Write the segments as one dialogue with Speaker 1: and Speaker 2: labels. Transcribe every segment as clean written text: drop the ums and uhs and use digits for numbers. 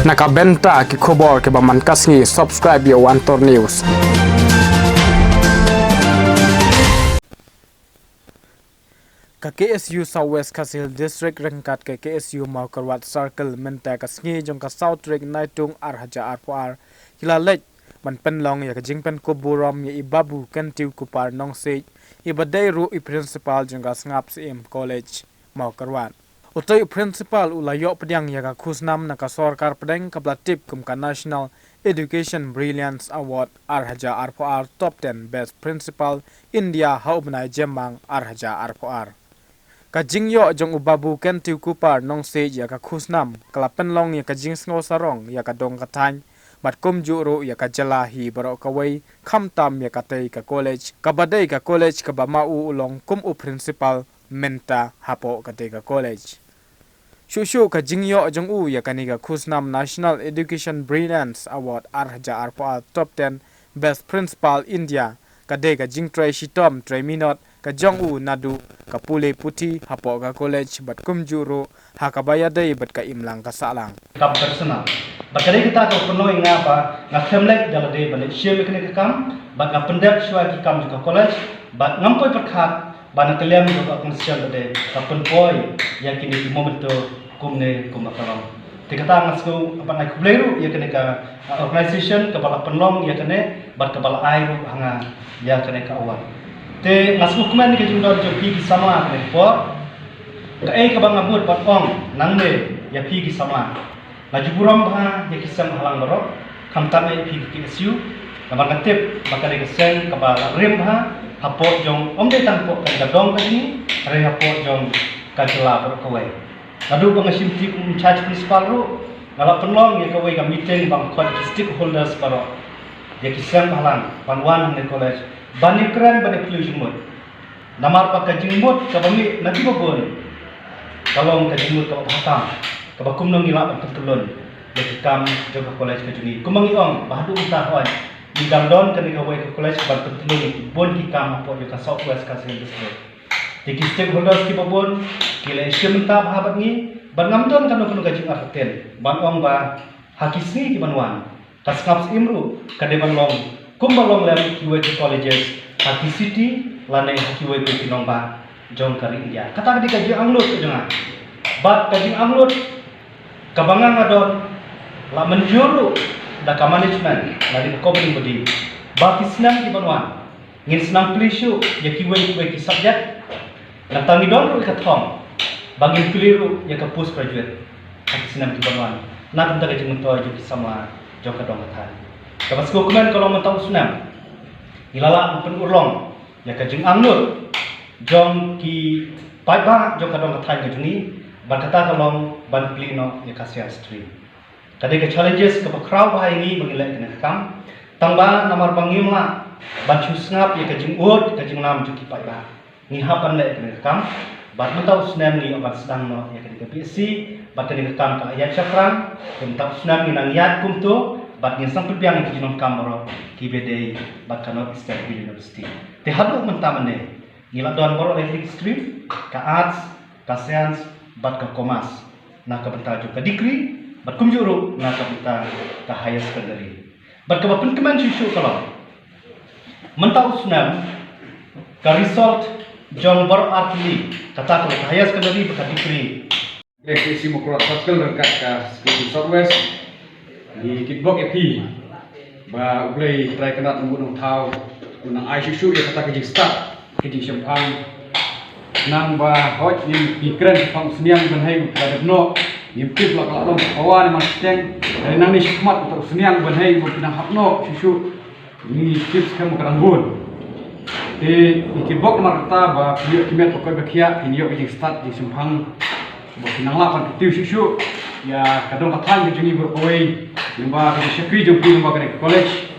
Speaker 1: Nakabenta ki khobor ke baman kasngi subscribe yo Antor News. Ka KSU Southwest Kasil District rengkat ke KSU Maukarwat Circle menta kasngi jong ka South Ring Naitung Arhaja Arpoar hilalek man penlong ya ka jingpen kuburam ya ibabu kentiu kupar nong se ibadai ru i principal jong ka ngap sim college Maukarwat. Utoy principal ulayo pedang ya ka khusnam na ka sarkar pedang ka blatip kum ka National Education Brilliance Award Arhaja Arpoar Top 10 Best Principal India haubnai jemang Arhaja Arpoar. Ka jingyo jong ubabu kentiu kupar nong se ya ka khusnam kala penlong ya ka jing sngo sarong ya ka dong ka tany mat kum juro ya ka jalahi baro ka wei khamtam ya ka tei ka college ka badai ka college ka ba mau ulong kum u principal menta hapo ka tei ka college. Shushu ka jingyo jong u ya kaniga khusnam National Education Brilliance Award Arhaja Arpoar Top 10 Best Principal India ka de ka jingtrai shitom trai minot ka jong u nadu ka pule puti hapo ka college bat kum juro hakabaya dei bat ka imlang ka salang
Speaker 2: kam personal bakari kita ko penuh ngapa ngakhemlek dala de balik share mekne kam bat ngapendek shwa ki kam ka college bat ngampoi perkhat ban kalian juga akan share de kapun boy yang kini di moment tu kumne kum akalong tikata ngasku apa ngai kubleru ya kene ka organization kepala penlong ya kene bat kepala air hanga ya kene ka awal te ngasku kumen ke jumlah jopi sama kene por ka ka bang abut bat ong nangme ya pi ki sama laju buram ba ya kisam halang barok kamtan ai pi ki SU kabar katip bakale kesen kepala rem ha hapo jong omde tangpo ka dong ka ni re hapo jong ka jela barok kawai adu bang simti charge principal ru ngala penlong ya kawai ka meeting bang kon stakeholders barok ya kisam halang panwan ne college bani kran bani plujumut namar pa ka jingmut ka bami nadi babon kalong ka jingmut ka hatam ka bakum nang ila pa tulun ya kam jaga college ka juni kumangi ong bahadu uta hoy di gandon ka ni kawai ka college ba tulun bon ki kam apo ya ka Southwest ka district di stakeholders ki babon kila isyamta bahabat ni ban ngamton kan no gajing arten ban ong ba hakisni ki banwan kasngaps imru ka de ban long kumbalong lem kiwe ki colleges haki city lane kiwe ki nomba jong kari India kata ketika ji anglut jangan bat kajing anglut kabangan adon la menjuru da ka management la di company bodi bat isnam ki banwan ngin senang plishu ya kiwe ki subject la tangi don ka thom bagi keliru ya ka post graduate haki senam ki banwan na tanda ka jing to ji sama jong ka dong ka kapas ko kumen kalau mentau sunam ilala pen urlong ya ka jing angnur jong ki paiba jong ka dong ka thai ni ban kata kalong ban plino ya ka sia stream tadi ke challenges ke crowd bahai ni bangilai kena kam tangba namar bangimla ban chusngap ya ka jing ud ka jing nam juki paiba ni hapan le kena kam ban mentau sunam ni ban sedang no ya ka PSC ban kena kam ka ayat syafran mentau sunam ni nang yat kumtu bat ni sang piang ki jinom kamero ki bede bat kanot state university te hadu mentamane ngila don boro electric stream ka arts ka science bat ka commerce na ka bentar juga degree bat kumjuru na ka bentar ka higher secondary bat ka bapen keman susu kalau mentau sunam ka result jong bor artli kata ka higher secondary ka degree
Speaker 3: KSU Maukarwat Circle dekat ka Southwest di kitbok epi ba ulai try kena tunggu nang tau nang ai susu ya kata ke start kedi sempang nang ba hot ni pikran pang seniang benhai pada no ni pip la kalong awan mas teng dari nang ni hikmat untuk seniang benhai mo pinang hapno susu ni tips kamu keranggun di kitbok marta ba dia kimet pokoi bakia ini yo ke start di sempang bo pinang la pan tiu susu ya kadang katang ke jungi berkoi lemba ke syakri jumpi lemba ke college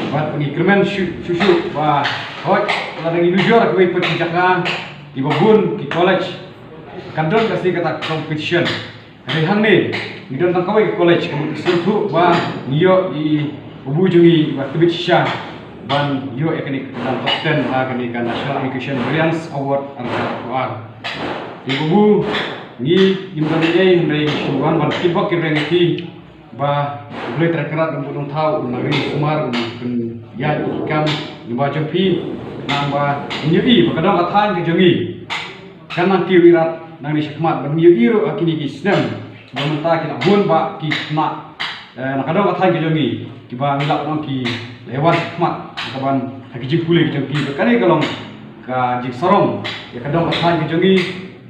Speaker 3: buat pengikremen susu ba hot la nang ilujor ke penjagaan di babun di college kadang kasi kata competition hari hang ni ngidon tang kawai ke college kamu surtu ba niyo di ubu jungi ba tebit sya ban yo ekonik dan top 10 akani kan National Education Brilliance Award Arhaja di ubu ni imdan ye ndai suwan ban kibak kireng ki ba boleh terkenal dengan budong tahu negeri Sumar dengan ya ikam ba jempi nang ba nyeri bakadang athan ke jengi kan nanti wirat nang ni syakmat ban nyeri ro akini ki snem ba menta ki bun ba ki na nakadang athan ke jengi ki ba milak nang ki lewat syakmat kaban hakiji pule ke jengi bakane kalong ka jik sarong ya kadang athan ke jengi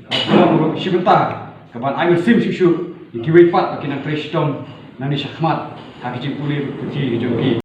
Speaker 3: kalong sebentar kaban ayo sim syushu ki wepat akina prestom nang ni syakmat hakiji pule ke jengi